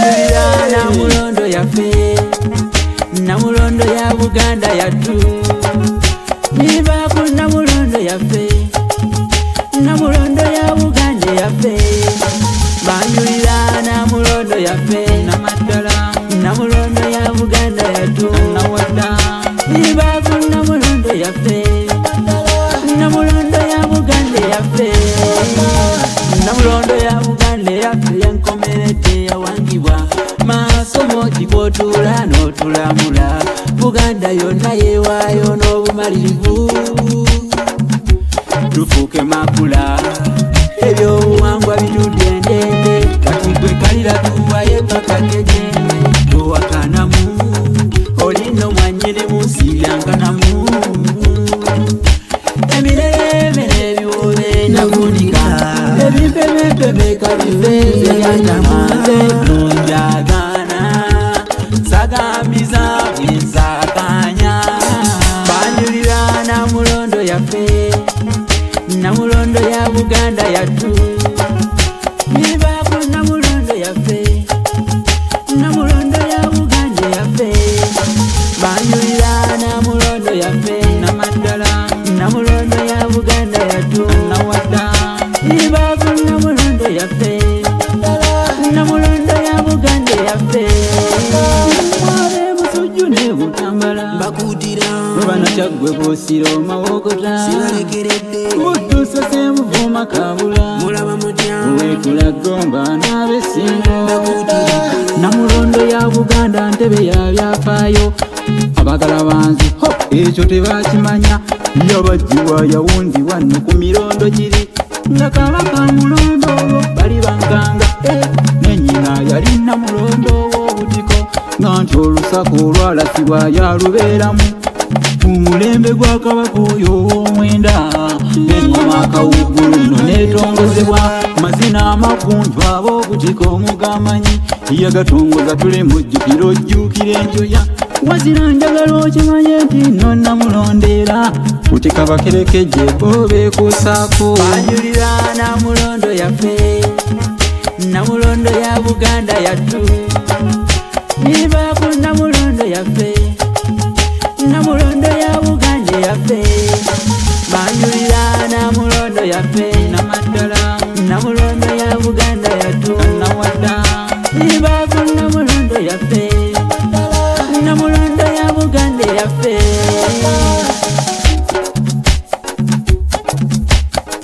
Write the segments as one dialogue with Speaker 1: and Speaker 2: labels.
Speaker 1: banjulira Namulondo yaffe, Namulondo ya Buganda yattu. Niba ku Namulondo yaffe, Namulondo ya Buganda yaffe. Banjulira Namulondo yaffe, Namulondo ya Buganda yattu. Niba ku Namulondo yaffe, Namulondo ya Buganda yaffe. Namulondo ya Buganda yaffe yankomerete yawangibwa. Masomo gikotula n'otulamula, Buganda yonna yeewaayo n'obumalirivu. Tufuuke makula, ebyobuwangwa bitudde ndende, kati gwe kalira tuwaye paka kejembe. Towakanamu, olino mwanyiri munsi yankanamu. Emirembe n'ebiwobe nakunika, ebimpemempeme kalifeze yanyamaze nunjagana. Sagambiza bwensakanya, banjulira Namulondo yaffe, Namulondo ya Buganda yattu. Niba ku Namulondo yaffe, Namulondo ya Buganda yaffe. Banjulira Namulondo yaffe, Namulondo ya Buganda yattu. Niba ku Namulondo yaffe, Namulondo ya Buganda yaffe. Mwale musujju ne butambala
Speaker 2: bakutira
Speaker 1: bana kyagwe bosiro mawokota
Speaker 2: sibalekeredde
Speaker 1: mutusase muvuma kabula
Speaker 2: mulaba mutya
Speaker 1: wekula gomba n'abesingo.
Speaker 2: bakutira
Speaker 1: Namulondo ya Buganda ntebe ya byafaayo, abagala banzi ho ekyo tebakimanya. Yabajiwa yawundiwa no ku mirondo giri, nga Kabaka Mulondo bali bankanga. Nenyina yali Namulondo w'obutiko, nga nti olusaku olwalasibwa yalubeeramu. Ku mulembe gwa Kabaka oyo ow'omwenda, engoma akawuggulu nno neetongozebwa. Mazina amagunju ab'obutiko mugamanyi, yagatongoza tule mujjukiro ojjukira enjoya. Wazira njagala okimanye nti nno Namulondera, kutika bakerekejje bo beekuusaako. Banjulira Namulondo yaffe, Namulondo ya Buganda yattu. Niba ku Namulondo yaffe, Namulondo ya Buganda yaffe. Banjulira Namulondo yaffe, Namulondo ya Buganda yattu. Niba ku Namulondo yaffe, Namulondo ya Buganda yaffe.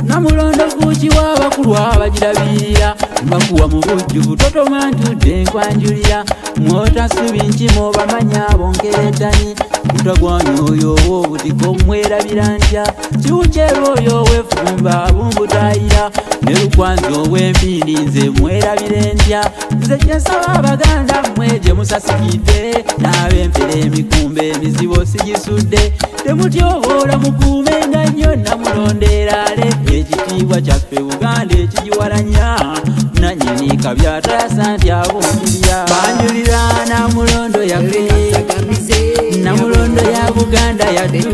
Speaker 1: Namulondo kukiwa abakulu abagirabirira, bakuwa mu bujjuvu totoma ntudde nkwanjulira. Mwotasubi nkimo bamanya bonkeretani, mutagwanya oyo ow'obutiko mwerabira ntya. Kiwukyera oyo ow'effumba bumbutayira, ne Lukwanzi ow'empindi nze mwerabire ntya. Nze kyensaba Abaganda mmwe gye musasikidde, n'ab'empere emikumbe emizibo sigisudde. Temutyoboola mukuumenga nnyo Namulondera ale, ekitiibwa kyaffe Buganda ekigiwalanya. Nannyini kabyata yasa nti abunjulira. Banjulira Namulondo yaffe, Namulondo ya Buganda yattu.